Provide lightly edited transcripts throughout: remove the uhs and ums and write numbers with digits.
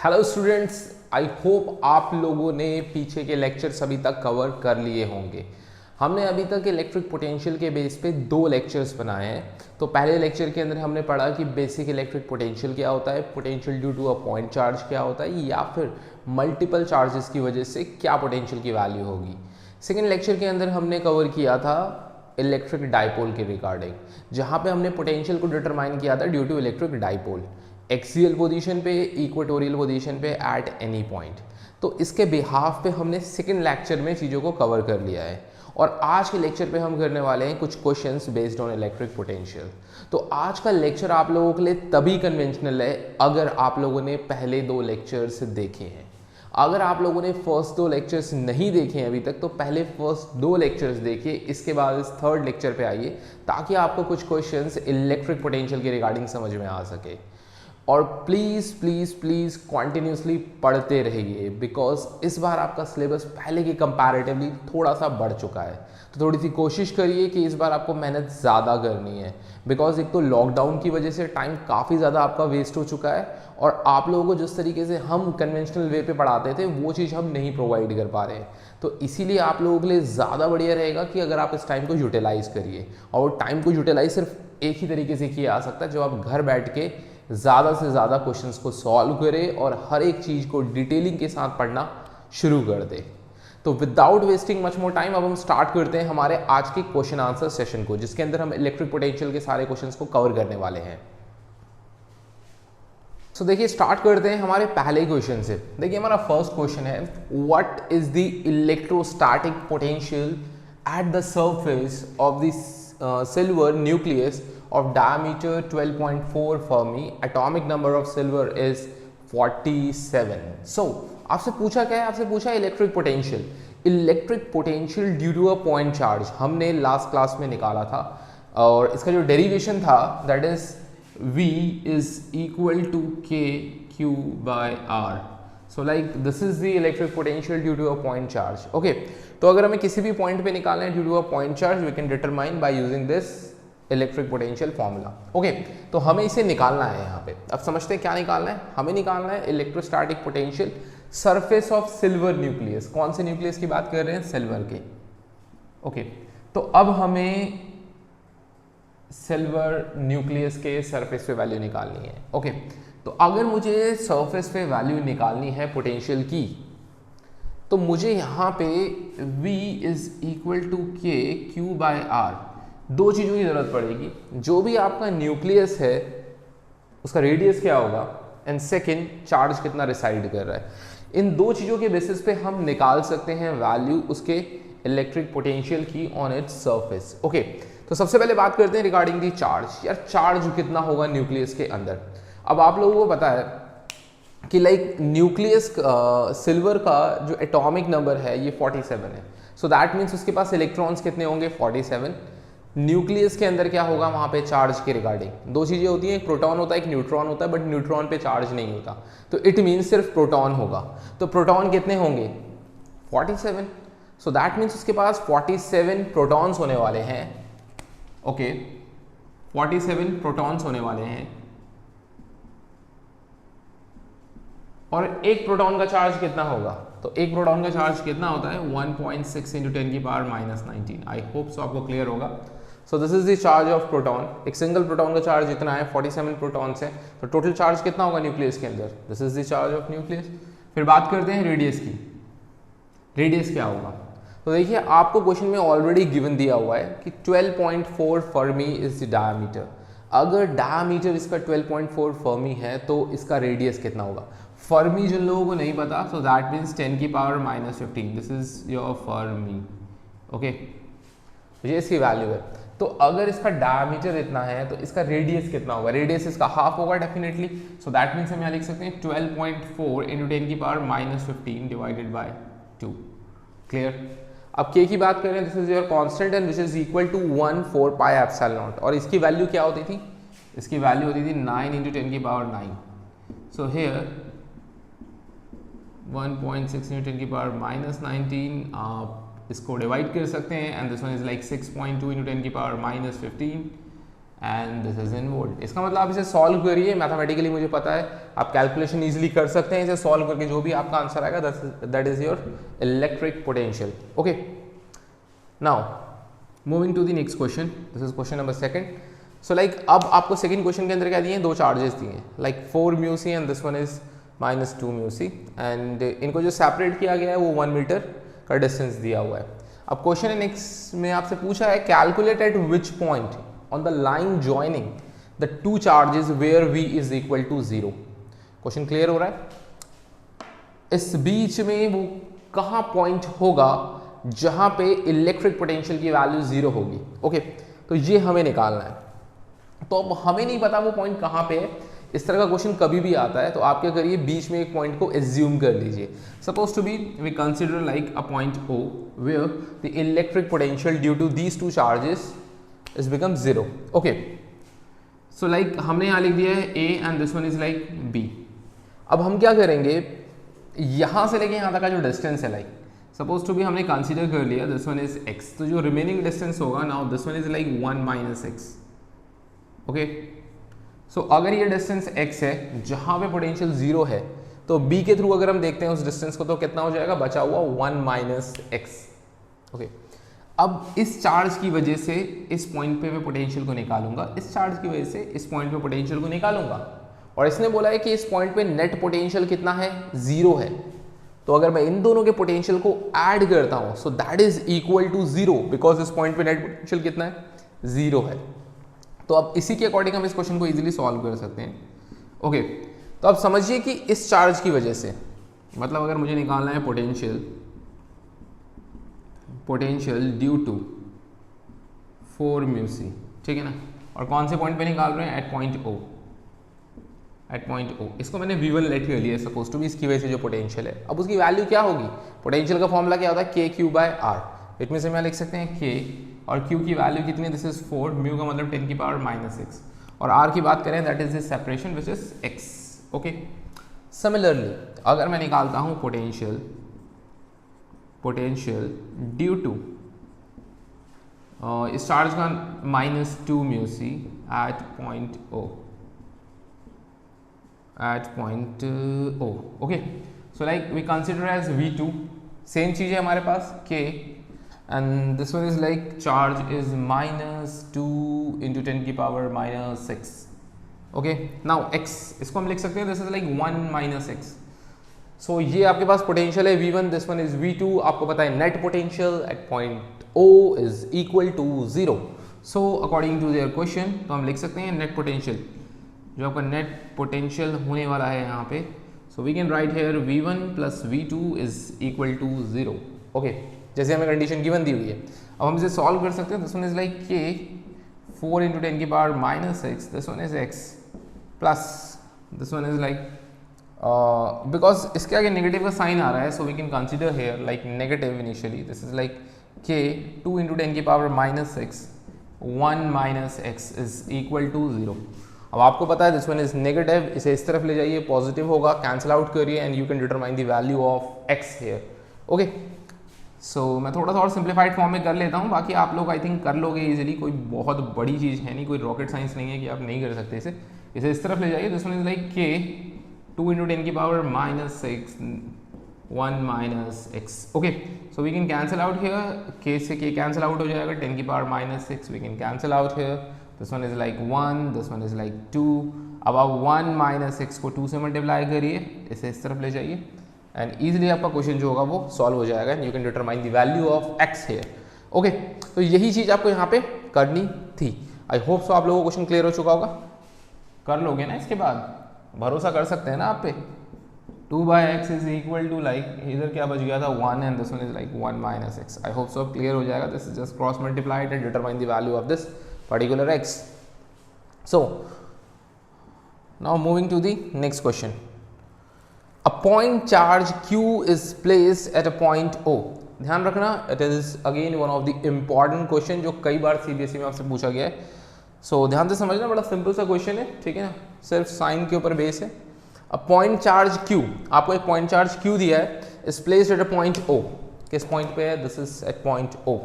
Hello students, I hope आप लोगों ने पीछे के लेक्चर्स अभी तक कवर कर लिए होंगे। हमने अभी तक इलेक्ट्रिक पोटेंशियल के बेस पे 2 लेक्चर्स बनाए हैं। तो पहले लेक्चर के अंदर हमने पढ़ा कि बेसिक इलेक्ट्रिक पोटेंशियल क्या होता है, potential due to a point charge क्या होता है, या फिर मल्टीपल चार्जेस की वजह से क्या पोटेंशियल की वैल्यू होगी। सेकेंड लेक्चर के अंदर हमने कवर किया था इलेक्ट्रिक डाइपोल के रिगार्डिंग, जहाँ पे हमने पोटेंशियल को डिटरमाइन किया था due to electric dipole, axial position पे, इक्वेटोरियल पोजीशन पे, एट एनी पॉइंट। तो इसके बिहाफ पे हमने सेकेंड लेक्चर में चीज़ों को कवर कर लिया है और आज के लेक्चर पे हम करने वाले हैं कुछ questions based on electric potential. तो आज का लेक्चर आप लोगों के लिए तभी कन्वेंशनल है अगर आप लोगों ने पहले 2 लेक्चर्स देखे हैं। अगर आप लोगों ने फर्स्ट 2 लेक्चर्स नहीं देखे हैं अभी तक, तो पहले फर्स्ट 2 लेक्चर्स देखिए, इसके बाद इस थर्ड लेक्चर पे आइए ताकि आपको कुछ क्वेश्चंस इलेक्ट्रिक पोटेंशियल के रिगार्डिंग समझ में आ सके। और प्लीज़ प्लीज़ प्लीज़ कॉन्टिन्यूसली पढ़ते रहिए, बिकॉज इस बार आपका सिलेबस पहले के कंपैरेटिवली थोड़ा सा बढ़ चुका है। तो थोड़ी सी कोशिश करिए कि इस बार आपको मेहनत ज़्यादा करनी है, बिकॉज एक तो लॉकडाउन की वजह से टाइम काफ़ी ज़्यादा आपका वेस्ट हो चुका है और आप लोगों को जिस तरीके से हम कन्वेंशनल वे पे पढ़ाते थे वो चीज़ हम नहीं प्रोवाइड कर पा रहे हैं। तो इसीलिए आप लोगों के लिए ज़्यादा बढ़िया रहेगा कि अगर आप इस टाइम को यूटिलाइज़ करिए, और टाइम को यूटिलाइज सिर्फ एक ही तरीके से किया जा सकता है, जब आप घर बैठ के ज़्यादा से ज़्यादा क्वेश्चंस को सॉल्व करें और हर एक चीज़ को डिटेलिंग के साथ पढ़ना शुरू कर दें। तो without wasting much more time अब हम स्टार्ट करते हैं हमारे आज के क्वेश्चन आंसर सेशन को, जिसके अंदर हम इलेक्ट्रिक पोटेंशियल के सारे क्वेश्चंस को कवर करने वाले हैं। तो देखिए स्टार्ट करते हैं हमारे पहले क्वेश्चन से। देखिए हमारा फर्स्ट क्वेश्चन है, what is the electrostatic potential at the surface of the silver nucleus of diameter 12.4 Fermi, atomic number of silver is 47. So आपसे पूछा क्या है, आपसे पूछा electric potential. Electric potential due to a point charge हमने last class में निकाला था और इसका जो डेरिवेशन था that is V is equal to K Q by R. So like this is the electric potential due to a point charge. Okay, तो अगर हमें किसी भी पॉइंट पे निकालना है due to a point charge, we can determine by using this electric potential formula. Okay, तो हमें इसे निकालना है यहाँ पे। अब समझते हैं क्या निकालना है। हमें निकालना है electrostatic potential surface of silver nucleus. कौन से न्यूक्लियस की बात कर रहे हैं? सिल्वर के। ओके, तो अब हमें सिल्वर न्यूक्लियस के सरफेस पे वैल्यू निकालनी है। ओके, तो अगर मुझे सरफेस पे वैल्यू निकालनी है पोटेंशियल की, तो मुझे यहाँ पे V इज इक्वल टू के क्यू बाय आर, 2 चीज़ों की ज़रूरत पड़ेगी। जो भी आपका न्यूक्लियस है उसका रेडियस क्या होगा, एंड सेकेंड चार्ज कितना रिसाइड कर रहा है। इन 2 चीज़ों के बेसिस पे हम निकाल सकते हैं वैल्यू उसके इलेक्ट्रिक पोटेंशियल की ऑन इट्स सरफेस। ओके, तो सबसे पहले बात करते हैं रिगार्डिंग दी चार्ज। यार चार्ज कितना होगा न्यूक्लियस के अंदर। अब आप लोगों को पता है कि लाइक न्यूक्लियस सिल्वर का जो एटॉमिक नंबर है ये 47 है। सो दैट मीन्स उसके पास इलेक्ट्रॉन्स कितने होंगे? 47। न्यूक्लियस के अंदर क्या होगा वहाँ पे चार्ज के रिगार्डिंग? 2 चीज़ें होती हैं, एक प्रोटॉन होता है, एक न्यूट्रॉन होता है, बट न्यूट्रॉन पे चार्ज नहीं होता। तो इट मीन्स सिर्फ प्रोटॉन होगा। तो प्रोटॉन कितने होंगे? 47। सो दैट मीन्स उसके पास 47 प्रोटॉन्स होने वाले हैं। ओके, 47 प्रोटॉन्स होने वाले हैं और एक प्रोटॉन का चार्ज कितना होगा? तो एक प्रोटॉन का चार्ज कितना होता है? 1.6 × 10⁻⁻19। आई होप सो आपको क्लियर होगा। सो this is the charge of proton. एक सिंगल प्रोटॉन का चार्ज इतना है, 47 प्रोटॉन्स है, तो टोटल चार्ज कितना होगा न्यूक्लियस के अंदर? This is the charge of nucleus. फिर बात करते हैं रेडियस की। रेडियस क्या होगा? तो देखिए आपको क्वेश्चन में ऑलरेडी गिवन दिया हुआ है कि 12.4 फर्मी इज द डायमीटर। अगर डायमीटर इसका 12.4 फर्मी है तो इसका रेडियस कितना होगा? फर्मी जिन लोगों को नहीं पता, सो that means 10⁻⁻15। This is your Fermi. Okay, ये इसकी वैल्यू है। तो अगर इसका डायमीटर इतना है तो इसका रेडियस कितना होगा? रेडियस इसका हाफ होगा डेफिनेटली। सो दैट मीन्स हम यहाँ लिख सकते हैं 12.4 × 10⁻⁻15 डिवाइडेड बाय 2। क्लियर? अब के की बात करें, this is your constant and which is equal to 1/4 pi epsilon naught. और इसकी वैल्यू क्या होती थी? इसकी वैल्यू होती थी 9 × 10⁻9। सो हियर 1.6 × 10⁻19 आप इसको डिवाइड कर सकते हैं, and this one is like 6.2 × 10⁻15 and this is in volt. इसका मतलब आप इसे सॉल्व करिए, मैथमेटिकली मुझे पता है आप कैलकुलेशन इजीली कर सकते हैं, इसे सॉल्व करके जो भी आपका आंसर आएगा that is your electric potential. Okay, now moving to the next question, this is question number second. So like अब आपको सेकंड क्वेश्चन के अंदर क्या दिए, दो चार्जेस दिए हैं, like 4 mu C and this one is -2 mu C, and इनको जो सेपरेट किया गया है वो 1 मीटर का डिस्टेंस दिया हुआ है। अब क्वेश्चन नेक्स्ट में आपसे पूछा है calculate eight which point on the line joining the two charges where V is equal to 0। Question clear हो रहा है? इस बीच में वो कहां पॉइंट होगा जहां पे इलेक्ट्रिक पोटेंशियल की वैल्यू 0 होगी। ओके, तो ये हमें निकालना है। तो अब हमें नहीं पता वो पॉइंट कहां पे है, इस तरह का क्वेश्चन कभी भी आता है तो आप क्या करिए, बीच में एक पॉइंट को एज्यूम कर लीजिए। Suppose to be we consider like a point O where the electric potential due to these two charges is become 0। Okay, so like हमने यहाँ लिख दिया है A and this one is like B। अब हम क्या करेंगे, यहाँ से लेके यहाँ तक का जो डिस्टेंस है, लाइक सपोज टू भी हमने कंसीडर कर लिया दिस वन इज x, तो जो रिमेनिंग डिस्टेंस होगा now this one is like 1 - x। Okay, so अगर ये डिस्टेंस x है जहाँ पे पोटेंशियल 0 है, तो B के थ्रू अगर हम देखते हैं उस डिस्टेंस को तो कितना हो जाएगा, बचा हुआ 1 - x। ओके, अब इस चार्ज की वजह से इस पॉइंट पे मैं पोटेंशियल को निकालूंगा, इस चार्ज की वजह से इस पॉइंट पे पोटेंशियल को निकालूंगा, और इसने बोला है कि इस पॉइंट पे नेट पोटेंशियल कितना है, 0 है। तो अगर मैं इन दोनों के पोटेंशियल को ऐड करता हूं so that is equal to 0 because इस पॉइंट पे नेट पोटेंशियल कितना है, 0 है। तो अब इसी के अकॉर्डिंग हम इस क्वेश्चन को इजीली सॉल्व कर सकते हैं। ओके, तो अब समझिए कि इस चार्ज की वजह से, मतलब अगर मुझे निकालना है potential due to 4 mu C, ठीक है ना, और कौन से पॉइंट पे निकाल रहे हैं, एट पॉइंट O। इसको मैंने V1 लेट कर लिया, सपोज टू भी इसकी वजह से जो पोटेंशियल है। अब उसकी वैल्यू क्या होगी, पोटेंशियल का फॉर्मूला क्या होता है, KQ/R। इट मीन से मैं लिख सकते हैं K और Q की वैल्यू कितनी है, दिस इज 4, म्यू का मतलब 10⁻⁻⁶, और R की बात करें that is separation which is x। Okay, similarly अगर मैं निकालता हूँ पोटेंशियल ड्यू टू इस चार्ज का -2 mu C at point O। Okay, so like we consider as V2, same चीज है हमारे पास K, and this one is like charge is -2 × 10⁻⁻⁶। Okay, now x, इसको हम लिख सकते हैं this is like 1 - x। So ये आपके पास पोटेंशियल है V1, this one is V2। आपको पता है net potential at point O is equal to 0। So according to their question, तो हम लिख सकते हैं नेट पोटेंशियल, जो आपका नेट पोटेंशियल होने वाला है यहाँ पे, so we can write here V1 + V2 is equal to 0। Okay, जैसे हमें कंडीशन गिवन दी हुई है, अब हम इसे सॉल्व कर सकते हैं। This one is like K 4 × 10⁻⁻⁶, this one is x plus this one is like because इसके आगे नेगेटिव का साइन आ रहा है, so we can consider here like negative initially, this is like K 2 × 10⁻⁻⁶ 1 - x is equal to 0। अब आपको पता है दिस वन इज नेगेटिव, इसे इस तरफ ले जाइए, पॉजिटिव होगा, कैंसिल आउट करिए and you can determine the value of x here. Okay, so मैं थोड़ा सा और सिंप्लीफाइड फॉर्म में कर लेता हूँ, बाकी आप लोग आई थिंक कर लोगे इजीली, कोई बहुत बड़ी चीज़ है नहीं, कोई रॉकेट साइंस नहीं है कि आप नहीं कर सकते इसे इस तरफ ले जाइए। This one is like K 2 × 10⁻⁻⁶ 1 - x। Okay, so we can cancel out here, K से K कैंसिल आउट हो जाएगा, 10⁻⁻⁶ we can cancel out here, this one is like 1, this one is like 2। अब आप 1 - x को 2 से multiply करिए, इसे इस तरफ ले जाइए एंड ईजिली आपका क्वेश्चन जो होगा वो सॉल्व हो जाएगा, you can determine the value of x here. Okay, तो यही चीज़ आपको यहाँ पे करनी थी। आई होप सो आप लोगों को क्वेश्चन क्लियर हो चुका होगा, कर लोगे ना, इसके बाद भरोसा कर सकते हैं ना आप पे। 2/x is equal to like इधर क्या बच गया था 1 and this one is like 1 - x। I hope so अब क्लियर हो जाएगा। This is just cross multiplied and determine the value of this particular x। So now moving to the next question. A point charge Q is placed at a point O। ध्यान रखना, it is again one of the important question जो कई बार CBSE में आपसे पूछा गया है। सो ध्यान से समझना, बड़ा सिंपल सा क्वेश्चन है, ठीक है ना, सिर्फ साइन के ऊपर बेस है। अ पॉइंट चार्ज Q, आपको एक पॉइंट चार्ज Q दिया है, is placed at a point O। किस पॉइंट पे है, this is at point O।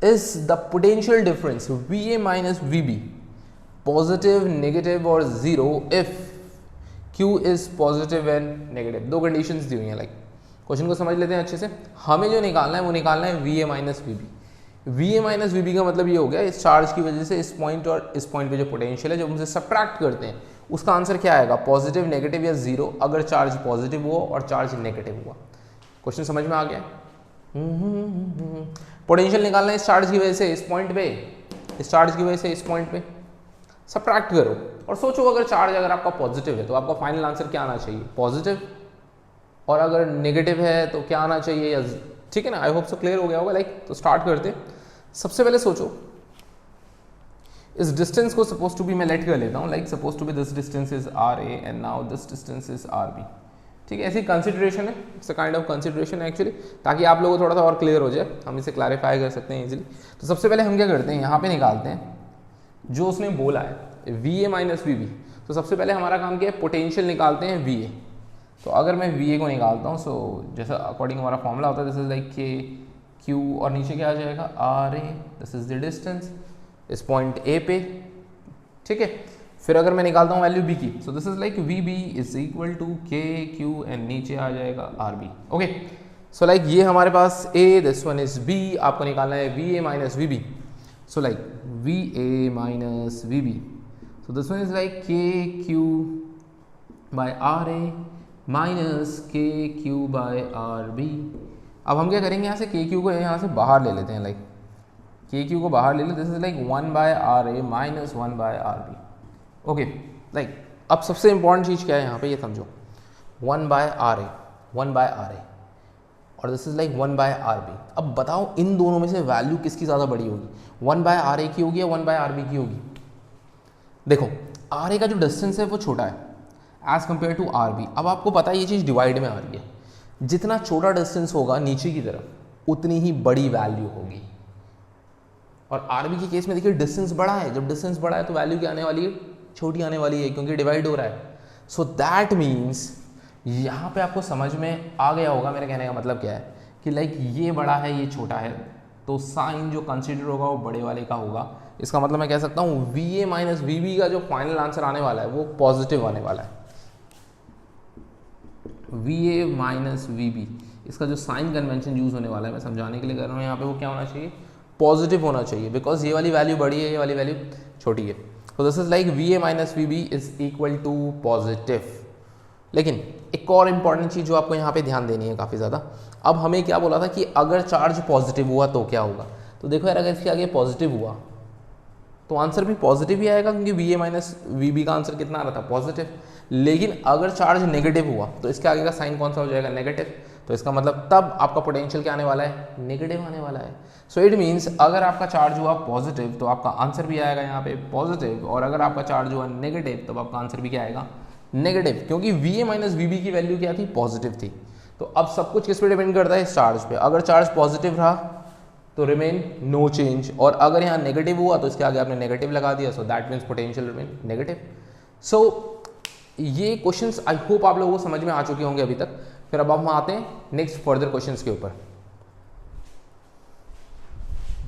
Is the potential difference VA - VB positive, negative और zero if Q is positive and negative. दो conditions दी हुई हैं। लाइक क्वेश्चन को समझ लेते हैं अच्छे से। हमें जो निकालना है वो निकालना है VA minus VB। VA minus VB का मतलब ये हो गया इस चार्ज की वजह से इस पॉइंट और इस पॉइंट पे जो पोटेंशियल है, जब उनसे सब्ट्रैक्ट करते हैं उसका आंसर क्या आएगा, पॉजिटिव, नेगेटिव या जीरो, अगर चार्ज पॉजिटिव हुआ और चार्ज नेगेटिव हुआ। क्वेश्चन समझ में आ गया। पोटेंशियल निकालना है इस चार्ज की वजह से इस पॉइंट पे, इस चार्ज की वजह से इस पॉइंट पे, सब्ट्रैक्ट करो और सोचो अगर चार्ज अगर आपका पॉजिटिव है तो आपका फाइनल आंसर क्या आना चाहिए, पॉजिटिव, और अगर नेगेटिव है तो क्या आना चाहिए, या ठीक है ना। आई होप सो क्लियर हो गया होगा। लाइक तो स्टार्ट करते हैं। सबसे पहले सोचो इस डिस्टेंस को सपोज टू बी मैं लेट कर लेता हूँ, like suppose to be this distance is RA and now this distance is RB। ठीक है, ऐसी कंसिडरेशन है, it's a kind of consideration है एक्चुअली, ताकि आप लोगों को थोड़ा सा और क्लियर हो जाए, हम इसे क्लैरिफाई कर सकते हैं इजीली। तो सबसे पहले हम क्या करते हैं, यहाँ पे निकालते हैं जो उसने बोला है VA माइनस VB। तो सबसे पहले हमारा काम क्या है, पोटेंशियल निकालते हैं VA। तो अगर मैं VA को निकालता हूँ, सो जैसा अकॉर्डिंग हमारा फॉर्मूला होता है, this is like K Q और नीचे क्या आ जाएगा RA, this is the distance इस पॉइंट A पे। ठीक है, फिर अगर मैं निकालता हूँ वैल्यू B की, so this is like VB is equal to K Q and नीचे आ जाएगा RB। ओके, सो लाइक ये हमारे पास A, this one is B, आपको निकालना है VA minus VB। So like VA minus VB. So this one is like KQ by RA minus KQ by RB. अब हम क्या करेंगे, यहाँ से KQ को यहाँ से बाहर ले लेते हैं, लाइक KQ को बाहर ले लेते हैं। This is like 1 by RA minus 1 by RB. Okay, like अब सबसे इंपॉर्टेंट चीज़ क्या है यहाँ पे, ये समझो, 1 by RA, 1 by RA और this is like 1 by RB। अब बताओ इन दोनों में से वैल्यू किसकी ज़्यादा बड़ी होगी, 1 बाय RA की होगी या 1 बाय RB की होगी। देखो RA का जो डिस्टेंस है वो छोटा है एज कम्पेयर टू RB। अब आपको पता है ये चीज़ डिवाइड में आ रही है, जितना छोटा डिस्टेंस होगा नीचे की तरफ उतनी ही बड़ी वैल्यू होगी। और RB के केस में देखिए डिस्टेंस बड़ा है, जब डिस्टेंस बड़ा है तो वैल्यू क्या आने वाली है, छोटी आने वाली है, क्योंकि डिवाइड हो रहा है। सो दैट मीन्स यहाँ पे आपको समझ में आ गया होगा मेरे कहने का मतलब क्या है, कि लाइक ये बड़ा है ये छोटा है, तो साइन जो कंसीडर होगा वो बड़े वाले का होगा। इसका मतलब मैं कह सकता हूँ VA माइनस VB का जो फाइनल आंसर आने वाला है वो पॉजिटिव आने वाला है। VA माइनस VB, इसका जो साइन कन्वेंशन यूज होने वाला है, मैं समझाने के लिए कर रहा हूँ, यहाँ पे वो क्या होना चाहिए, पॉजिटिव होना चाहिए, बिकॉज ये वाली वैल्यू बड़ी है, ये वाली वैल्यू छोटी है। तो this is like VA minus VB is equal to positive. लेकिन एक और इम्पॉर्टेंट चीज़ जो आपको यहाँ पे ध्यान देनी है काफ़ी ज़्यादा, अब हमें क्या बोला था कि अगर चार्ज पॉजिटिव हुआ तो क्या होगा। तो देखो यार, अगर इसके आगे पॉजिटिव हुआ तो आंसर भी पॉजिटिव ही आएगा, क्योंकि VA माइनस VB का आंसर कितना आ रहा था, पॉजिटिव। लेकिन अगर चार्ज नेगेटिव हुआ तो इसके आगे का साइन कौन सा हो जाएगा, नेगेटिव। तो इसका मतलब तब आपका पोटेंशियल क्या आने वाला है, नेगेटिव आने वाला है। सो इट मीन्स अगर आपका चार्ज हुआ पॉजिटिव तो आपका आंसर भी आएगा यहाँ पे पॉजिटिव, और अगर आपका चार्ज हुआ नेगेटिव तो आपका आंसर भी क्या आएगा, नेगेटिव, क्योंकि VA माइनस VB की वैल्यू क्या थी, पॉजिटिव थी। तो अब सब कुछ किस पे डिपेंड करता है, इस चार्ज पे। अगर चार्ज पॉजिटिव रहा तो रिमेन नो चेंज, और अगर यहाँ नेगेटिव हुआ तो इसके आगे आपने नेगेटिव लगा दिया, so that means potential remain negative. So ये क्वेश्चंस आई होप आप लोगों को समझ में आ चुके होंगे अभी तक। फिर अब हम आते हैं नेक्स्ट फर्दर क्वेश्चंस के ऊपर।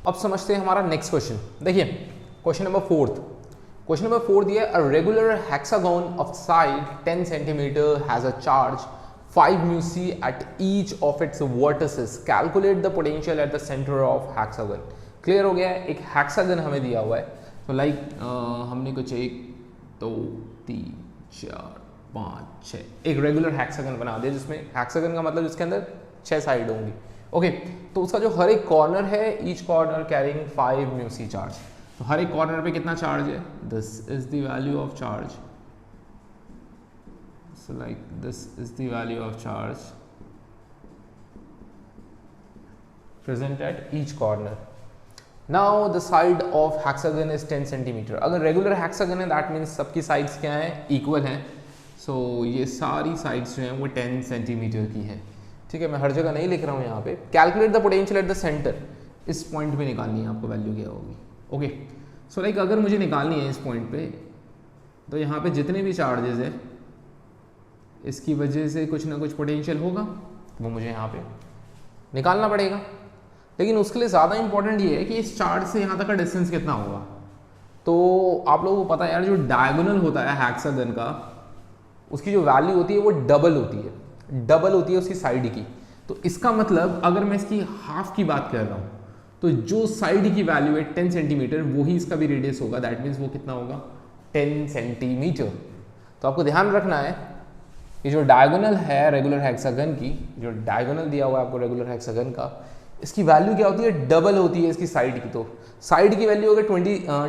अब समझते हैं हमारा नेक्स्ट क्वेश्चन। देखिए question number 4th, question number 4 दिया है, a regular hexagon of side 10 centimetre has a charge 5 μc at each of its vertices. Calculate the potential at the center of hexagon. Clear हो गया है, एक hexagon हमें दिया हुआ है। तो लाइक हमने कुछ 1 2 3 4 5 6 एक रेगुलर हेक्सागन बना दिया, जिसमें हेक्सागन का मतलब इसके अंदर 6 साइड होंगी। ओके, तो उसका जो हर एक कॉर्नर है, each corner carrying 5 μc charge. तो हर एक कॉर्नर पे कितना चार्ज है, this is the value of charge. So like this is the value of charge present at each corner. Now the side of hexagon is 10 centimeter. अगर regular hexagon है that means सबकी sides क्या है, equal हैं। So ये सारी sides जो हैं वो 10 सेंटीमीटर की है। ठीक है, मैं हर जगह नहीं लिख रहा हूँ यहाँ पे। Calculate the potential at the center. इस पॉइंट पे निकालनी है आपको वैल्यू क्या होगी। ओके, सो लाइक अगर मुझे निकालनी है इस पॉइंट पे, तो यहाँ पे जितने भी चार्जेस है इसकी वजह से कुछ ना कुछ पोटेंशियल होगा, वो मुझे यहाँ पे निकालना पड़ेगा। लेकिन उसके लिए ज़्यादा इंपॉर्टेंट ये है कि इस चार्ज से यहाँ तक का डिस्टेंस कितना होगा। तो आप लोगों को पता है यार, जो डायगोनल होता है हेक्सागन का, उसकी जो वैल्यू होती है वो डबल होती है उसकी साइड की। तो इसका मतलब अगर मैं इसकी हाफ की बात कर रहा हूँ, तो जो साइड की वैल्यू है 10 सेंटीमीटर, वही इसका भी रेडियस होगा। दैट मीन्स वो कितना होगा, 10 सेंटीमीटर। तो आपको ध्यान रखना है कि जो डायगोनल है रेगुलर हेक्सागन की, जो डायगोनल दिया हुआ है आपको रेगुलर हेक्सागन का, इसकी वैल्यू क्या होती है, डबल होती है इसकी साइड की। तो साइड की वैल्यू अगर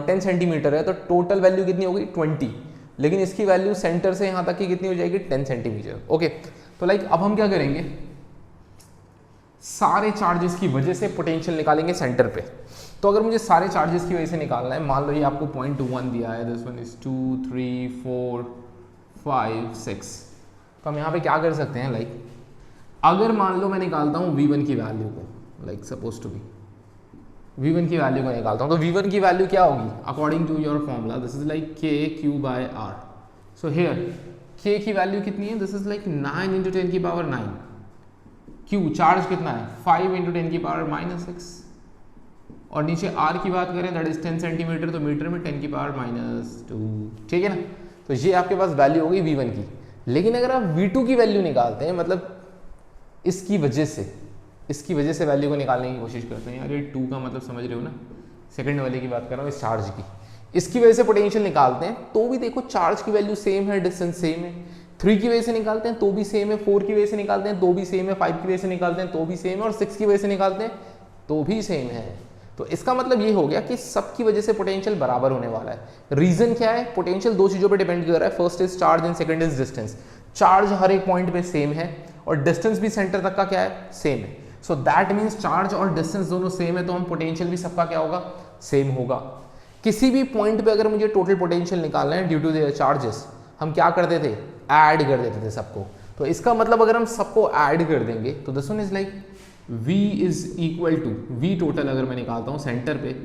10 सेंटीमीटर है तो टोटल वैल्यू कितनी होगी, 20, लेकिन इसकी वैल्यू सेंटर से यहाँ तक की कितनी हो जाएगी, 10 सेंटीमीटर। ओके, तो लाइक अब हम क्या करेंगे, सारे चार्जेस की वजह से पोटेंशियल निकालेंगे सेंटर पे। तो अगर मुझे सारे चार्जेस की वजह से निकालना है, मान लो ये आपको 0.1 दिया है, दिस वन इज 2 3 4 5 6, तो हम यहाँ पे क्या कर सकते हैं, लाइक अगर मान लो मैं निकालता हूँ V1 की वैल्यू को, like suppose to B V1 की वैल्यू को निकालता हूँ, तो V1 की वैल्यू क्या होगी, according to your formula this is like KQ/R। So here K की वैल्यू कितनी है, दिस इज लाइक 9 × 10 की पावर 9। Q चार्ज कितना है, 5 × 10 की पावर -6, और नीचे R की बात करें दैट इज 10 सेंटीमीटर, तो मीटर में 10 की पावर -2। ठीक है ना, तो ये आपके पास वैल्यू होगी V1 की। लेकिन अगर आप V2 की वैल्यू निकालते हैं, मतलब इसकी वजह से वैल्यू को निकालने की कोशिश करते हैं, यार ये 2 का मतलब समझ रहे हो ना, सेकंड वाले की बात कर रहा हूँ, इस चार्ज की, इसकी वजह से पोटेंशियल निकालते हैं, तो भी देखो चार्ज की वैल्यू सेम है, डिस्टेंस सेम है। 3 की वजह से निकालते हैं तो भी सेम है, 4 की वजह से निकालते हैं तो भी सेम है, 5 की वजह से निकालते हैं तो भी सेम है, और 6 की वजह से निकालते हैं तो भी सेम है। तो इसका मतलब ये हो गया कि सबकी वजह से पोटेंशियल बराबर होने वाला है। रीजन क्या है, पोटेंशियल दो चीजों पे डिपेंड कर रहा है, first is charge and second is distance. Charge हर एक पॉइंट पे सेम है और डिस्टेंस भी सेंटर तक का क्या है, सेम है। सो दैट मीन्स चार्ज और डिस्टेंस दोनों सेम है, तो हम पोटेंशियल भी सबका क्या होगा, सेम होगा। किसी भी पॉइंट पे अगर मुझे टोटल पोटेंशियल निकालना है ड्यू टू देयर चार्जेस, हम क्या करते थे, ऐड कर देते थे सबको। तो इसका मतलब अगर हम सबको ऐड कर देंगे तो this one is like V is equal to V total, अगर मैं निकालता हूँ सेंटर पे,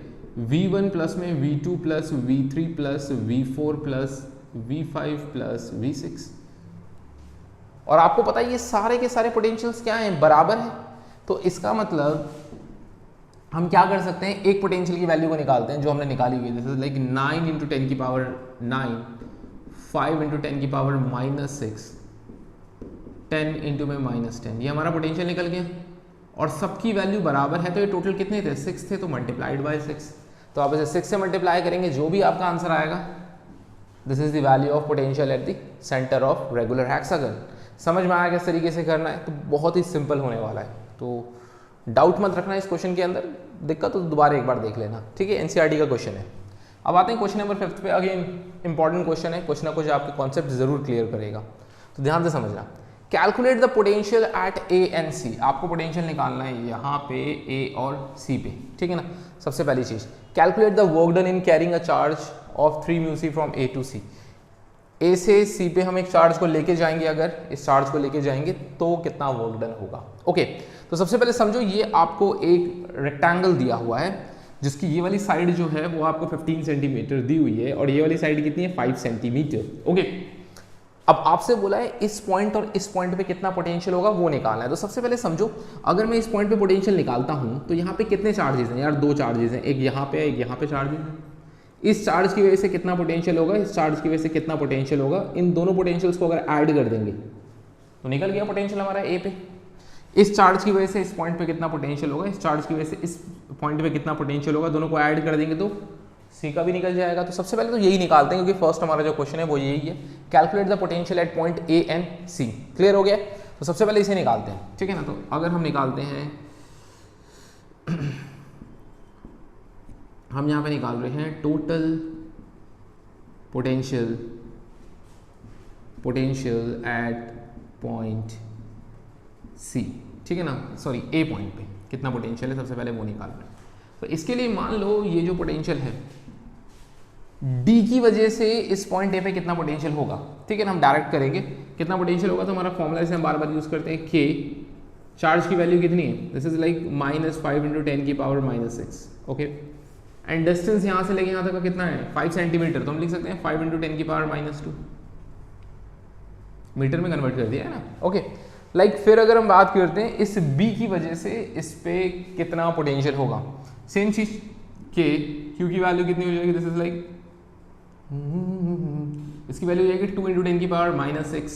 V1 प्लस में V2 plus V3 plus V4 plus V5 plus V6। और आपको पता है ये सारे के सारे पोटेंशियल्स क्या हैं, बराबर है। तो इसका मतलब हम क्या कर सकते हैं, एक पोटेंशियल की वैल्यू को निकालते हैं जो हमने निकाली हुई है, जैसे लाइक 9 × 10 की पावर 9, 5 × 10 की पावर -6, 10 × में -10, ये हमारा पोटेंशियल निकल गया। और सबकी वैल्यू बराबर है, तो ये टोटल कितने थे, 6 थे, तो मल्टीप्लाइड बाय 6। तो आप इसे 6 से मल्टीप्लाई करेंगे, जो भी आपका आंसर आएगा, this is the value of potential at the centre of regular hexagon. समझ में आया किस तरीके से करना है, तो बहुत ही सिंपल होने वाला है। तो डाउट मत रखना इस क्वेश्चन के अंदर, दिक्कत तो दोबारा एक बार देख लेना, ठीक है। एनसीईआरटी का क्वेश्चन है। अब आते हैं क्वेश्चन नंबर 5 पे। अगेन इंपॉर्टेंट क्वेश्चन है, कुछ ना कुछ आपके कॉन्सेप्ट जरूर क्लियर करेगा, तो ध्यान से समझना। Calculate the potential at A and C। आपको पोटेंशियल निकालना है यहाँ पे A और C पे, ठीक है ना। सबसे पहली चीज, calculate the work done in carrying a charge of 3 μc from A to C। A से C पे हम एक चार्ज को लेके जाएंगे, अगर इस चार्ज को लेके जाएंगे तो कितना वर्क डन होगा। ओके, तो सबसे पहले समझो, ये आपको एक रेक्टेंगल दिया हुआ है जिसकी ये वाली साइड जो है वो आपको 15 सेंटीमीटर दी हुई है और ये वाली साइड कितनी है, 5 सेंटीमीटर। ओके, अब आपसे बोला है इस पॉइंट और इस पॉइंट पे कितना पोटेंशियल होगा वो निकालना है। तो सबसे पहले समझो, अगर मैं इस पॉइंट पे पोटेंशियल निकालता हूं तो यहाँ पे कितने चार्जेस हैं यार, 2 चार्जेस हैं, एक यहाँ पे है, एक यहाँ पे चार्जेस है। इस चार्ज की वजह से कितना पोटेंशियल होगा, इस चार्ज की वजह से कितना पोटेंशियल होगा, इन दोनों पोटेंशियल्स को अगर ऐड कर देंगे तो निकल गया पोटेंशियल हमारा ए पे। इस चार्ज की वजह से इस पॉइंट पे कितना पोटेंशियल होगा, इस चार्ज की वजह से इस पॉइंट पे कितना पोटेंशियल होगा, दोनों को ऐड कर देंगे तो सी का भी निकल जाएगा। तो सबसे पहले तो यही निकालते हैं, क्योंकि फर्स्ट हमारा जो क्वेश्चन है वो यही है, calculate the potential at point A and C। Clear हो गया, तो सबसे पहले इसे निकालते हैं, ठीक है ना। तो अगर हम निकालते हैं, हम यहाँ पे निकाल रहे हैं total potential at point C, ठीक है ना, सॉरी A पॉइंट पे कितना पोटेंशियल है, सबसे पहले वो निकाल रहे हैं। तो इसके लिए मान लो ये जो पोटेंशियल है D की वजह से इस पॉइंट A पे कितना पोटेंशियल होगा, ठीक है ना, हम डायरेक्ट करेंगे कितना पोटेंशियल होगा। तो हमारा फॉर्मूला से हम बार बार यूज करते हैं, K चार्ज की वैल्यू कितनी है, दिस इज लाइक -5 × 10 की पावर -6। ओके, एंड डिस्टेंस यहाँ से लेके यहाँ तक का कितना है, 5 सेंटीमीटर, तो हम लिख सकते हैं 5 × 10 की पावर -2, मीटर में कन्वर्ट कर दिया है ना। ओके, लाइक फिर अगर हम बात करते हैं इस B की वजह से इस पे कितना पोटेंशियल होगा, सेम चीज Q की वैल्यू कितनी हो जाएगी, दिस इज लाइक इसकी वैल्यू जाएगी 2 इंटू 10 की पावर -6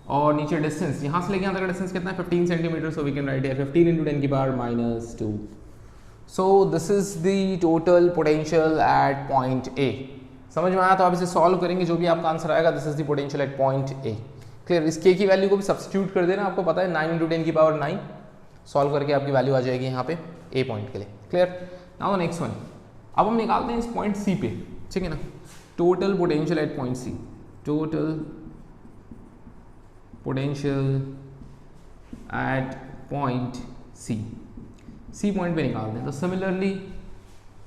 और नीचे डिस्टेंस यहाँ से लेके यहाँ तक का डिस्टेंस कितना है 15 centimetre, so we can write here 15 into 10 की power -2. So this is the total potential at point A. समझ में आया? तो आप इसे सॉल्व करेंगे, जो भी आपका आंसर आएगा this is the potential at point A. Clear? इस के की वैल्यू को भी सब्स्टिट्यूट कर देना, आपको पता है 9 इंटू 10 की पावर 9 सॉल्व करके आपकी वैल्यू आ जाएगी यहाँ पे ए पॉइंट के लिए. Clear? Now the next one. अब हम निकालते हैं इस पॉइंट सी पे, ठीक है ना, total potential at point C. Total potential at point C. C point पे निकालते हैं. तो सिमिलरली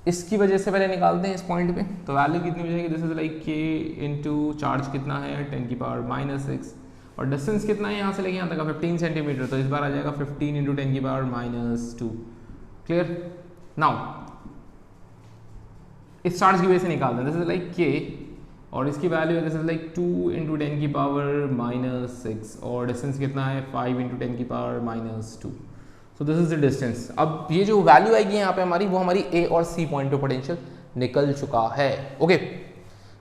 इसकी वजह से पहले निकालते हैं इस पॉइंट पे. तो वैल्यू कितनी हो जाएगी? दिस इज लाइक के इंटू चार्ज कितना है 10 की पावर -6 और डिस्टेंस कितना है यहाँ से लेके यहाँ तक का 15 सेंटीमीटर. तो इस बार आ जाएगा 15 इंटू 10 की पावर -2. क्लियर? नाउ इस चार्ज की वजह से निकालते हैं. दिस इज लाइक के और इसकी वैल्यू है दिस इज लाइक 2 इंटू 10 की पावर -6 और डिस्टेंस कितना है 5 इंटू 10 की power -2. So this is the distance. अब ये जो वैल्यू आएगी यहाँ पे हमारी, वो हमारी ए और सी पॉइंट पे पोटेंशियल निकल चुका है. ओके,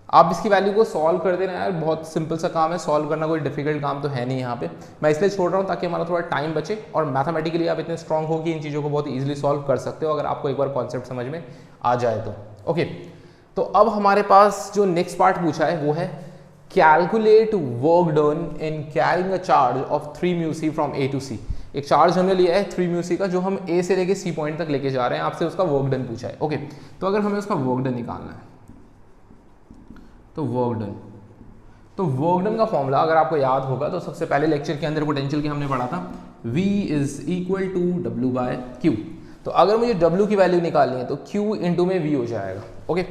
आप इसकी वैल्यू को सॉल्व कर देना यार, बहुत सिंपल सा काम है. सॉल्व करना कोई डिफिकल्ट काम तो है नहीं यहाँ पे. मैं इसलिए छोड़ रहा हूँ ताकि हमारा थोड़ा टाइम बचे और मैथमेटिकली आप इतने स्ट्रांग हो कि इन चीज़ों को बहुत ईजिली सॉल्व कर सकते हो अगर आपको एक बार कॉन्सेप्ट समझ में आ जाए तो. ओके, तो अब हमारे पास जो नेक्स्ट पार्ट पूछा है वो है calculate work done in carrying a charge of 3 mu C from A to C. एक चार्ज हमने लिया है 3 म्यू सी का, जो हम ए से लेके सी पॉइंट तक लेके जा रहे हैं. आपसे उसका वर्क डन पूछा है. ओके, तो अगर हमें उसका वर्क डन निकालना है तो वर्क डन का फॉर्मूला अगर आपको याद होगा तो सबसे पहले लेक्चर के अंदर पोटेंशियल के हमने पढ़ा था V is equal to W by Q. तो अगर मुझे W की वैल्यू निकालनी है तो Q इंटू में V हो जाएगा. ओके,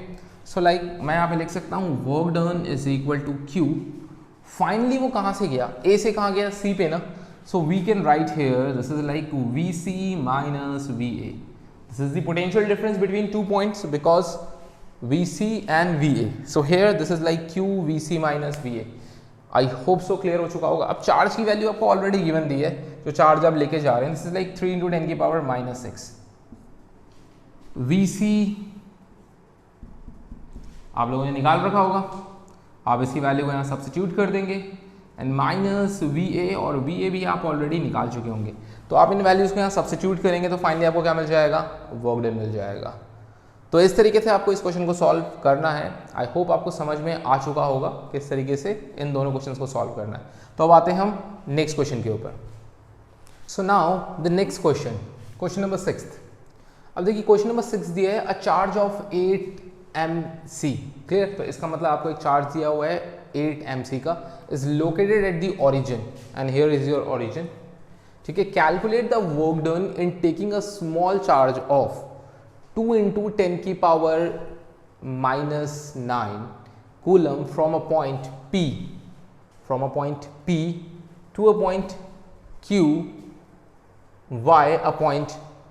सो लाइक मैं यहाँ पे लिख सकता हूँ work done is equal to Q. Finally वो कहाँ से गया? A से कहाँ गया? C पे ना. So we can write here this is like VC minus VA. This is the potential difference between 2 points because VC and VA. So here this is like Q VC minus VA. I hope so clear हो चुका होगा. अब charge की value आपको already given दी है, जो charge आप लेके जा रहे हैं. दिस इज लाइक 3 इंटू 10 की पावर -6. VC आप लोगों ने निकाल रखा होगा, आप इसकी वैल्यू को यहाँ सब्स्टिट्यूट कर देंगे एंड माइनस VA और VA भी आप ऑलरेडी निकाल चुके होंगे. तो आप इन वैल्यूज को यहाँ सब्स्टिट्यूट करेंगे तो फाइनली आपको क्या मिल जाएगा? वर्क डन मिल जाएगा. तो इस तरीके से आपको इस क्वेश्चन को सॉल्व करना है. आई होप आपको समझ में आ चुका होगा किस तरीके से इन दोनों क्वेश्चंस को सॉल्व करना है. तो अब आते हैं हम नेक्स्ट क्वेश्चन के ऊपर. So now the next question, question number 6. अब देखिए क्वेश्चन नंबर 6 दिया है अ चार्ज ऑफ 8 mc. क्लियर? तो इसका मतलब आपको एक चार्ज दिया हुआ है 8 mc का, is located at the origin and here is your origin. ठीक है, calculate the work done in taking a small charge of 2 into 10 की power -9 coulomb from a point P to a point Q Y a point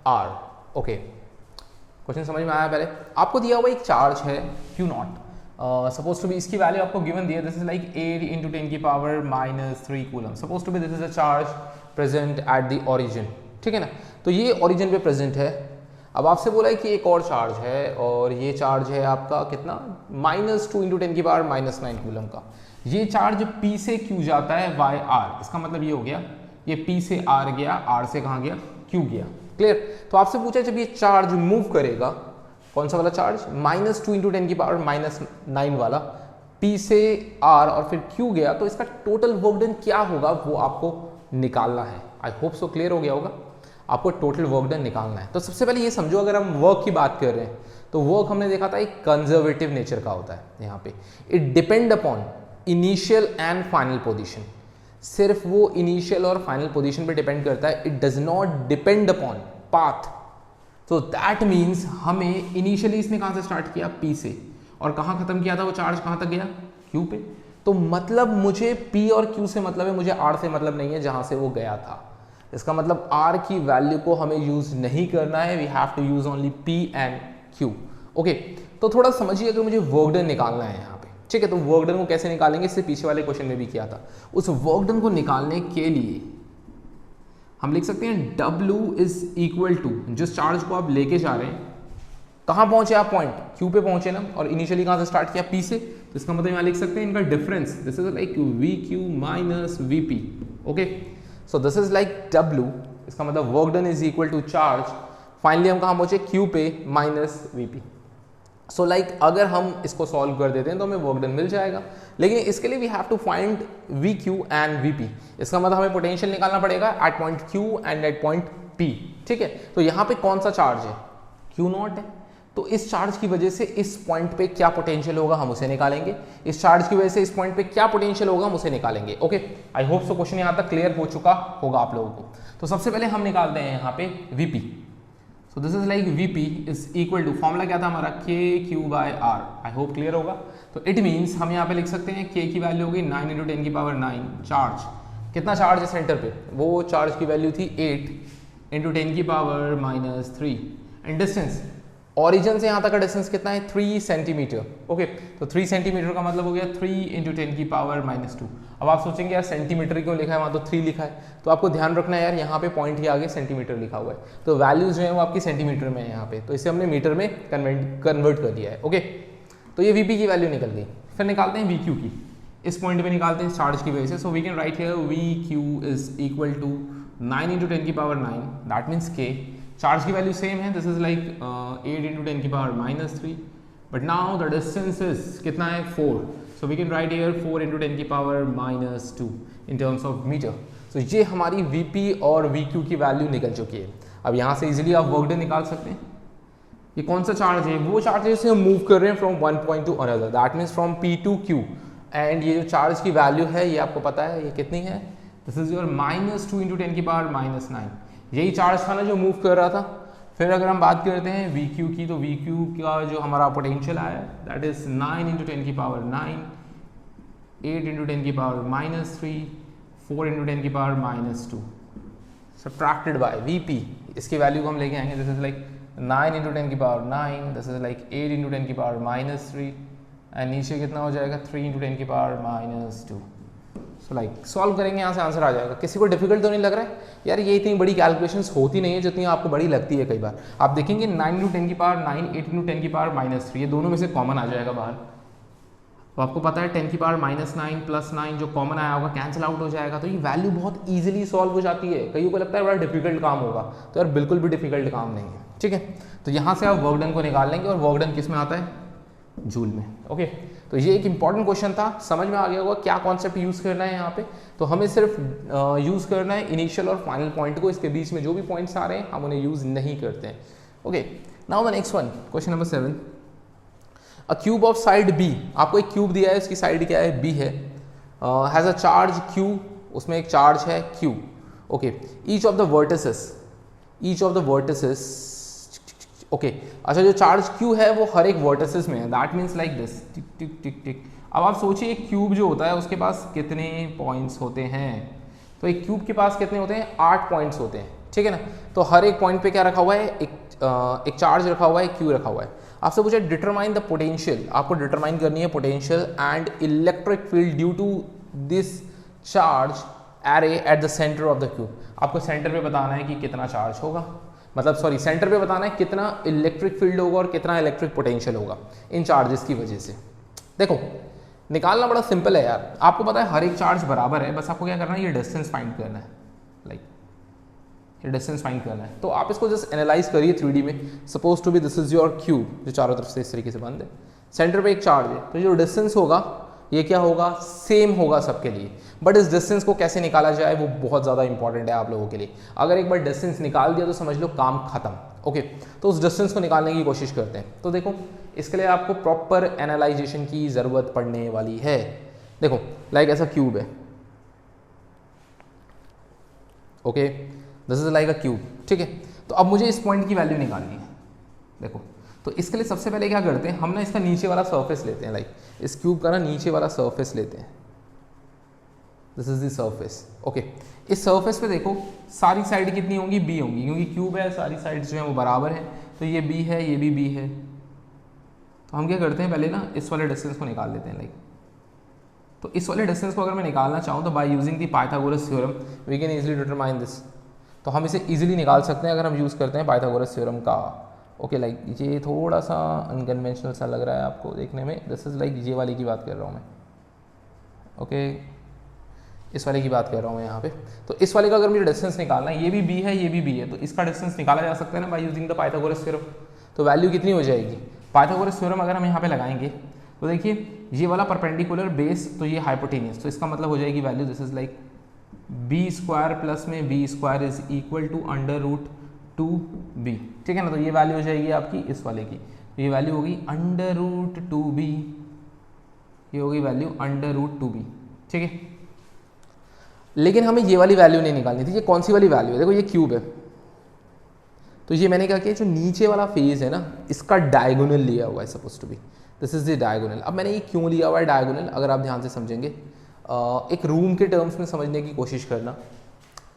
R. Okay, question समझ में आया? पहले आपको दिया हुआ एक चार्ज है Q0, सपोज टू बी, इसकी वैल्यू आपको गिवन दी है. दिस इज लाइक 8 इंटू 10 की power -3 coulomb. Suppose to be this is a charge present at the origin. ठीक है ना? तो ये ओरिजिन पे प्रेजेंट है. अब आपसे बोला है कि एक और चार्ज है और ये चार्ज है आपका कितना? -2 इंटू 10 की पावर -9 कूलम का. ये चार्ज P से Q जाता है y R. इसका मतलब ये हो गया ये P से R गया, R से कहाँ गया? Q गया. क्लियर? तो आपसे पूछा जब ये चार्ज मूव करेगा, कौन सा वाला चार्ज? -2 इंटू 10 की पावर -9 वाला, P से R और फिर Q गया, तो इसका टोटल वर्क डन क्या होगा वो आपको निकालना है. आई होप सो क्लियर हो गया होगा. आपको टोटल वर्क डन निकालना है. तो सबसे पहले ये समझो, अगर हम वर्क की बात कर रहे हैं तो वर्क हमने देखा था एक कंजर्वेटिव नेचर का होता है. यहाँ पे it depend upon initial and final position. सिर्फ वो इनिशियल और फाइनल पोजीशन पे डिपेंड करता है. It does not depend upon path. तो दैट मीन्स हमें इनिशियली इसने कहाँ से स्टार्ट किया? P से, और कहाँ खत्म किया था वो चार्ज? कहाँ तक गया? Q पे. तो मतलब मुझे P और Q से मतलब है, मुझे R से मतलब नहीं है जहाँ से वो गया था. इसका मतलब R की वैल्यू को हमें यूज नहीं करना है. We have to use only P and Q. Okay, तो थोड़ा समझिए, अगर मुझे वर्क डन निकालना है यहाँ पे, ठीक है, तो वर्क डन को कैसे निकालेंगे? इससे पीछे वाले क्वेश्चन में भी किया था. उस वर्क डन को निकालने के लिए हम लिख सकते हैं W इज इक्वल टू, जिस चार्ज को आप लेके जा रहे हैं कहाँ पहुंचे आप पॉइंट क्यू पे पहुंचे ना, और इनिशियली कहाँ से स्टार्ट किया पी से, तो इसका मतलब यहाँ लिख सकते हैं इनका difference, this is like V Q minus V P. Okay, so this is like W, इसका मतलब work done is equal to charge. Finally हम कहाँ पहुंचे क्यू पे minus V P. So like अगर हम इसको सॉल्व कर देते हैं तो हमें वर्क डन मिल जाएगा, लेकिन इसके लिए we have to find V Q and V P. इसका मतलब हमें पोटेंशियल निकालना पड़ेगा at point Q and at point P. ठीक है, तो यहाँ पे कौन सा चार्ज है, क्यू नॉट है, तो इस चार्ज की वजह से इस पॉइंट पे क्या पोटेंशियल होगा हम उसे निकालेंगे, इस चार्ज की वजह से इस पॉइंट पे क्या पोटेंशियल होगा हम उसे निकालेंगे। ओके, आई होप सो क्वेश्चन यहाँ तक क्लियर हो चुका होगा आप लोगों को। तो सबसे पहले हम निकालते हैं यहाँ पे VP. So this is like VP is equal to, formula क्या था हमारा, K Q by R. I hope clear होगा। तो इट मीन्स हम यहाँ पे लिख सकते हैं के की वैल्यू होगी 9 × 10 की पावर 9, चार्ज कितना चार्ज है सेंटर पे, वो चार्ज की वैल्यू थी 8 × 10 की पावर -3, एंड डिस्टेंस ऑरिजिन से यहाँ तक का डिस्टेंस कितना है 3 सेंटीमीटर। ओके, तो 3 सेंटीमीटर का मतलब हो गया 3 × 10 की पावर -2। अब आप सोचेंगे यार सेंटीमीटर क्यों लिखा है, वहाँ तो 3 लिखा है, तो आपको ध्यान रखना है यार यहाँ पे पॉइंट ही आगे सेंटीमीटर लिखा हुआ है, तो वैल्यूज जो है वो आपकी सेंटीमीटर में है यहाँ पे, तो इसे हमने मीटर में कन्वर्ट कर दिया है। ओके, तो ये वीपी की वैल्यू निकल गई। फिर निकालते हैं वीक्यू की, इस पॉइंट पे निकालते हैं चार्ज की वजह से। So we can write here V Q is equal to 9 × 10 की power 9, that means K. Charge की वैल्यू सेम है, दिस इज लाइक 8 × 10 की power -3, but now the distance is कितना है 4, so we can write here 4 × 10 की power -2 in terms of metre. सो ये हमारी वीपी और वीक्यू की वैल्यू निकल चुकी है। अब यहाँ से इजीली आप वर्क डन निकाल सकते हैं। ये कौन सा चार्ज है, वो चार्ज है जिसे हम मूव कर रहे हैं from one point to another, that means from P to Q, and ये जो चार्ज की वैल्यू है ये आपको पता है ये कितनी है, दिस इज योर -2 × 10 की पावर -9। यही चार्ज था ना जो मूव कर रहा था। फिर अगर हम बात करते हैं वी क्यू की, तो वी क्यू का जो हमारा पोटेंशियल आया दैट इज 9 × 10 की पावर 9, 8 × 10 की पावर -3, 4 × 10 की पावर -2 सब्ट्रैक्टेड बाय वीपी। इसकी वैल्यू को हम लेके आएंगे, दिस इज लाइक 9 × 10 की पावर 9, दिस इज लाइक 8 × 10 की पावर -3, एंड नीचे कितना हो जाएगा 3 × 10 की पावर -2। सो लाइक सॉल्व करेंगे, यहाँ से आंसर आ जाएगा। किसी को डिफिकल्ट तो नहीं लग रहा है यार, ये इतनी बड़ी कैलकुलेशंस होती नहीं है जितनी आपको बड़ी लगती है कई बार। आप देखेंगे 9 × 10 की पावर 9, 8 × 10 की पावर -3, ये दोनों में से कॉमन आ जाएगा बाहर। तो आपको पता है 10 की पावर -9 + 9 जो कॉमन आया होगा कैंसिल आउट हो जाएगा, तो ये वैल्यू बहुत ईजिली सॉल्व हो जाती है। कईयों को लगता है बड़ा डिफिकल्ट काम होगा, तो यार बिल्कुल भी डिफिकल्ट काम नहीं है। ठीक है, तो यहाँ से आप वर्क डन को निकाल लेंगे, और वर्क डन किस में आता है, जूल में। ओके, तो ये एक इंपॉर्टेंट क्वेश्चन था, समझ में आ गया होगा क्या कॉन्सेप्ट यूज़ करना है यहाँ पे। तो हमें सिर्फ यूज़ करना है इनिशियल और फाइनल पॉइंट को, इसके बीच में जो भी पॉइंट्स आ रहे हैं हम उन्हें यूज़ नहीं करते हैं। Okay, now the next one, question number 7। A cube of side B, आपको एक क्यूब दिया है, उसकी साइड क्या है, बी है, हैज़ अ चार्ज क्यू, उसमें एक चार्ज है Q. Okay, each of the vertices, okay, अच्छा जो चार्ज क्यू है वो हर एक वर्टिसेस में है, दैट मीन्स लाइक दिस, टिक टिक टिक टिक। अब आप सोचिए एक क्यूब जो होता है उसके पास कितने पॉइंट्स होते हैं, तो एक क्यूब के पास कितने होते हैं, 8 पॉइंट्स होते हैं। ठीक है ना, तो हर एक पॉइंट पे क्या रखा हुआ है, एक चार्ज रखा हुआ है, क्यू रखा हुआ है। आपसे पूछा डिटरमाइन द पोटेंशियल, आपको डिटरमाइन करनी है potential and electric field due to this charge array at the centre of the cube. आपको सेंटर पे बताना है कि कितना चार्ज होगा, मतलब सॉरी सेंटर पे बताना है कितना इलेक्ट्रिक फील्ड होगा और कितना इलेक्ट्रिक पोटेंशियल होगा इन चार्जेस की वजह से। देखो निकालना बड़ा सिंपल है यार, आपको पता है हर एक चार्ज बराबर है, बस आपको क्या करना है, ये डिस्टेंस फाइंड करना है, लाइक ये डिस्टेंस फाइंड करना है। तो आप इसको जस्ट एनालाइज करिए 3D में। Suppose to be this is your cube जो चारों तरफ से इस तरीके से बंद है, सेंटर पे एक चार्ज है, तो जो डिस्टेंस होगा ये क्या होगा, सेम होगा सबके लिए। बट इस डिस्टेंस को कैसे निकाला जाए वो बहुत ज़्यादा इंपॉर्टेंट है आप लोगों के लिए। अगर एक बार डिस्टेंस निकाल दिया तो समझ लो काम खत्म। ओके, तो उस डिस्टेंस को निकालने की कोशिश करते हैं। तो देखो इसके लिए आपको प्रॉपर एनालाइजेशन की ज़रूरत पड़ने वाली है। देखो लाइक ऐसा क्यूब है, okay, this is like a cube. ठीक है, तो अब मुझे इस पॉइंट की वैल्यू निकालनी है। देखो तो इसके लिए सबसे पहले क्या करते हैं, हम ना इसका नीचे वाला सरफेस लेते हैं, लाइक इस क्यूब का ना नीचे वाला सरफेस लेते हैं, this is the surface. Okay, इस सरफेस पे देखो सारी साइड कितनी होंगी, बी होंगी, क्योंकि क्यूब है सारी साइड्स जो है वो बराबर है, तो ये बी है ये भी बी है। तो हम क्या करते हैं, पहले ना इस वाले डिस्टेंस को निकाल लेते हैं, लाइक तो इस वाले डिस्टेंस को अगर मैं निकालना चाहूँ तो by using the Pythagoras theorem we can easily determine this. तो हम इसे इजीली निकाल सकते हैं अगर हम यूज़ करते हैं पाइथागोरस थ्योरम का। ओके लाइक ये थोड़ा सा अनकन्वेंशनल सा लग रहा है आपको देखने में, दिस इज़ लाइक ये वाली की बात कर रहा हूँ मैं, ओके इस वाले की बात कर रहा हूँ मैं यहाँ पे। तो इस वाले का अगर मुझे डिस्टेंस निकालना है, ये भी b है, ये भी b है, तो इसका डिस्टेंस निकाला जा सकता है ना bye using the Pythagoras theorem. तो वैल्यू कितनी हो जाएगी, पाइथागोरस थ्योरम अगर हम यहाँ पे लगाएंगे तो देखिए ये वाला परपेंडिकुलर बेस, तो ये हाइपोटेनियस, तो इसका मतलब हो जाएगी value this is like B square plus में B square is equal to under root 2b, ठीक है ना। तो ये वैल्यू हो जाएगी आपकी इस वाले की, तो ये वैल्यू होगी अंडर रूट 2b, ये होगी वैल्यू अंडर रूट 2b, ठीक है। लेकिन हमें ये वाली वैल्यू नहीं निकालनी थी, ये कौन सी वाली वैल्यू है, देखो ये क्यूब है, तो ये मैंने क्या किया, जो नीचे वाला फेज है ना इसका डायगोनल लिया हुआ है, suppose to be this is the diagonal. अब मैंने ये क्यों लिया हुआ है डायगोनल, अगर आप ध्यान से समझेंगे, एक रूम के टर्म्स में समझने की कोशिश करना।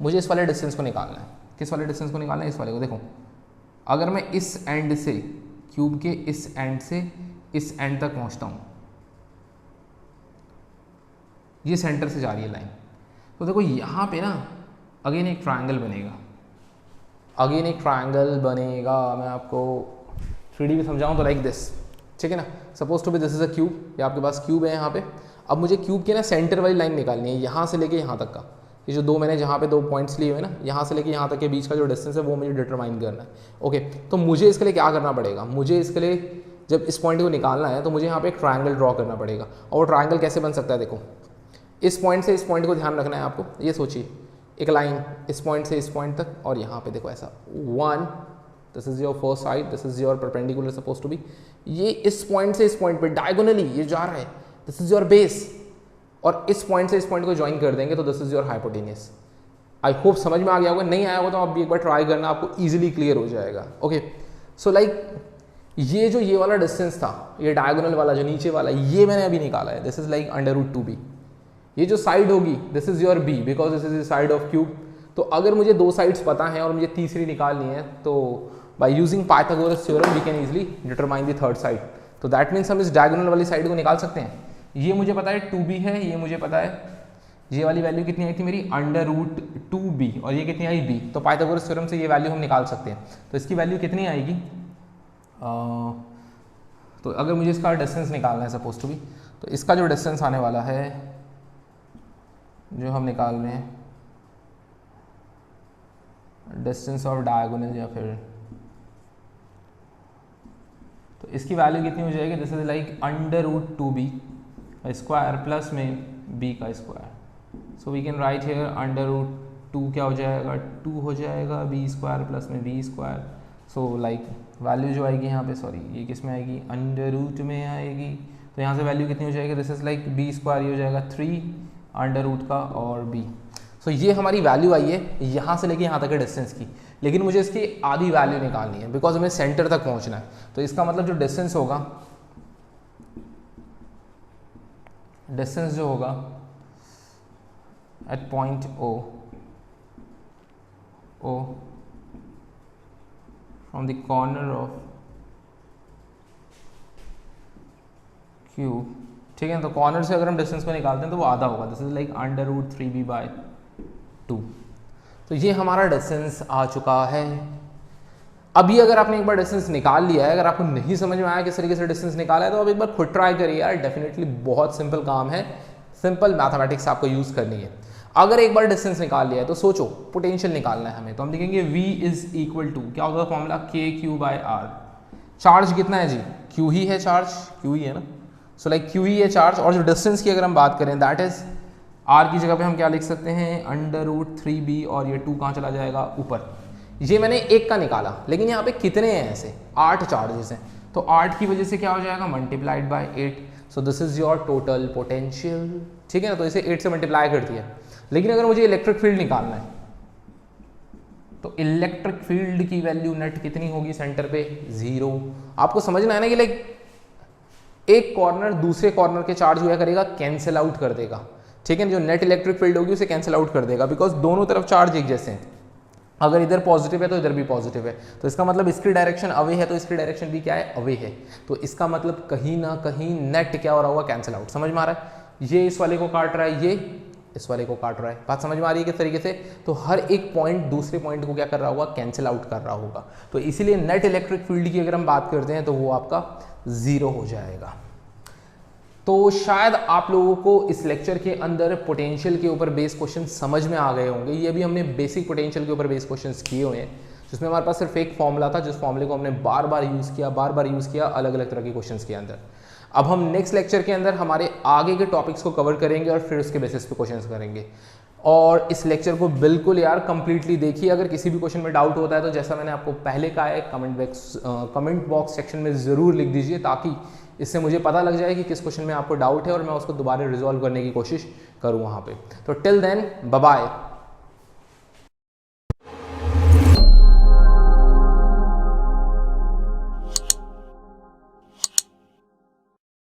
मुझे इस वाले डिस्टेंस को निकालना है, किस वाले डिस्टेंस को निकालना है, इस वाले को। देखो अगर मैं इस एंड से, क्यूब के इस एंड से इस एंड तक पहुंचता हूं, ये सेंटर से जा रही है लाइन, तो देखो यहाँ पे ना अगेन एक ट्रायंगल बनेगा, अगेन एक ट्रायंगल बनेगा। मैं आपको 3D में समझाऊं तो लाइक दिस, ठीक है ना। Suppose to be this is a cube, ये आपके पास क्यूब है यहाँ पे। अब मुझे क्यूब के ना सेंटर वाली लाइन निकालनी है, यहाँ से लेके यहाँ तक का, ये जो दो मैंने जहाँ पे दो पॉइंट्स लिए हुए ना, यहाँ से लेके यहाँ तक के बीच का जो डिस्टेंस है वो मुझे डिटरमाइन करना है। ओके, तो मुझे इसके लिए क्या करना पड़ेगा, मुझे इसके लिए जब इस पॉइंट को निकालना है तो मुझे यहाँ पे एक ट्रायंगल ड्रॉ करना पड़ेगा। और ट्रायंगल कैसे बन सकता है, देखो इस पॉइंट से इस पॉइंट को ध्यान रखना है आपको। ये सोचिए एक लाइन इस पॉइंट से इस पॉइंट तक, और यहाँ पे देखो ऐसा 1, this is your first side, this is your perpendicular suppose to be. ये इस पॉइंट से इस पॉइंट पे डायगोनली ये जा रहा है, दिस इज योर बेस, और इस पॉइंट से इस पॉइंट को ज्वाइन कर देंगे तो this is your hypotenuse. I hope समझ में आ गया होगा, नहीं आया होगा तो आप भी एक बार ट्राई करना, आपको ईजिली क्लियर हो जाएगा। ओके, सो लाइक ये जो ये वाला डिस्टेंस था, ये डायगोनल वाला जो नीचे वाला, ये मैंने अभी निकाला है, this is like under root 2b। ये जो साइड होगी this is your b, because this is the side of cube. तो अगर मुझे दो साइड्स पता हैं और मुझे तीसरी निकालनी है, तो by using Pythagoras theorem we can easily determine the third side. तो दैट मीन्स हम इस डायगोनल वाली साइड को निकाल सकते हैं। ये मुझे पता है 2b है, ये मुझे पता है, ये वाली वैल्यू कितनी आई थी मेरी अंडर रूट 2b, और ये कितनी आई b। तो पाइथागोरस थ्योरम से ये वैल्यू हम निकाल सकते हैं। तो इसकी वैल्यू कितनी आएगी, तो अगर मुझे इसका डिस्टेंस निकालना है सपोज टू बी, तो इसका जो डिस्टेंस आने वाला है जो हम निकाल रहे हैं, डिस्टेंस ऑफ डायगोनल, या फिर तो इसकी वैल्यू कितनी हो जाएगी, this is like under root 2b square plus में b का square. So we can write here under root 2 क्या हो जाएगा, 2 हो जाएगा, b स्क्वायर प्लस में b square. So like value जो आएगी यहाँ पे, सॉरी ये किस में आएगी, अंडर रूट में आएगी। तो यहाँ से वैल्यू कितनी हो जाएगी, this is like b square, ये हो जाएगा 3 अंडर रूट का और b। सो ये हमारी वैल्यू आई है यहाँ से लेके यहाँ तक के डिस्टेंस की, लेकिन मुझे इसकी आधी वैल्यू निकालनी है बिकॉज हमें सेंटर तक पहुँचना है। तो इसका मतलब जो डिस्टेंस होगा, डिस्टेंस जो होगा at point O from the corner of cube, ठीक है। तो कॉर्नर से अगर हम डिस्टेंस को निकालते हैं तो वो आधा होगा, this is like under root 3b/2। तो ये हमारा डिस्टेंस आ चुका है। अभी अगर आपने एक बार डिस्टेंस निकाल लिया है, अगर आपको नहीं समझ में आया किस तरीके से डिस्टेंस निकाला है, तो आप एक बार खुद ट्राई करिए यार, डेफिनेटली बहुत सिंपल काम है, सिंपल मैथमेटिक्स आपको यूज करनी है। अगर एक बार डिस्टेंस निकाल लिया है तो सोचो पोटेंशियल निकालना है हमें, तो हम लिखेंगे v इज इक्वल टू, क्या होता है फॉर्मूला, KQ/R। चार्ज कितना है जी, Q ही है, चार्ज Q ही है ना, सो लाइक Q ही है चार्ज। और जो डिस्टेंस की अगर हम बात करें दैट इज R की जगह पे हम क्या लिख सकते हैं, अंडर रूट 3b, और ये 2 कहाँ चला जाएगा, ऊपर। ये मैंने एक का निकाला, लेकिन यहाँ पे कितने हैं ऐसे, 8 चार्जेस हैं, तो 8 की वजह से क्या हो जाएगा, multiplied by 8। So this is your total potential, ठीक है ना। तो इसे 8 से मल्टीप्लाई कर दिया। लेकिन अगर मुझे इलेक्ट्रिक फील्ड निकालना है, तो इलेक्ट्रिक फील्ड की वैल्यू नेट कितनी होगी सेंटर पे, 0। आपको समझना है ना कि लाइक एक कॉर्नर दूसरे कॉर्नर के चार्ज हुआ करेगा, कैंसिल आउट कर देगा, ठीक है। जो नेट इलेक्ट्रिक फील्ड होगी उसे कैंसिल आउट कर देगा, बिकॉज दोनों तरफ चार्ज एक जैसे हैं। अगर इधर पॉजिटिव है तो इधर भी पॉजिटिव है, तो इसका मतलब इसकी डायरेक्शन अवे है, तो इसकी डायरेक्शन भी क्या है, अवे है। तो इसका मतलब कहीं ना कहीं नेट क्या हो रहा होगा, कैंसिल आउट। समझ में आ रहा है, ये इस वाले को काट रहा है, ये इस वाले को काट रहा है। बात समझ में आ रही है किस तरीके से? तो हर एक पॉइंट दूसरे पॉइंट को क्या कर रहा होगा, कैंसिल आउट कर रहा होगा। तो इसीलिए नेट इलेक्ट्रिक फील्ड की अगर हम बात करते हैं तो वो आपका 0 हो जाएगा। तो शायद आप लोगों को इस लेक्चर के अंदर पोटेंशियल के ऊपर बेस क्वेश्चन समझ में आ गए होंगे। ये भी हमने बेसिक पोटेंशियल के ऊपर बेस क्वेश्चंस किए हुए हैं, जिसमें हमारे पास सिर्फ एक फॉर्मूला था, जिस फॉर्मूले को हमने बार बार यूज़ किया अलग अलग तरह के क्वेश्चंस के अंदर। अब हम नेक्स्ट लेक्चर के अंदर हमारे आगे के टॉपिक्स को कवर करेंगे और फिर उसके बेसिस पे क्वेश्चंस करेंगे। और इस लेक्चर को बिल्कुल यार कंप्लीटली देखिए। अगर किसी भी क्वेश्चन में डाउट होता है तो जैसा मैंने आपको पहले कहा है, कमेंट बॉक्स सेक्शन में ज़रूर लिख दीजिए, ताकि इससे मुझे पता लग जाए कि किस क्वेश्चन में आपको डाउट है और मैं उसको दोबारा रिजॉल्व करने की कोशिश करूँ वहाँ पे। तो टिल देन बाय बाय।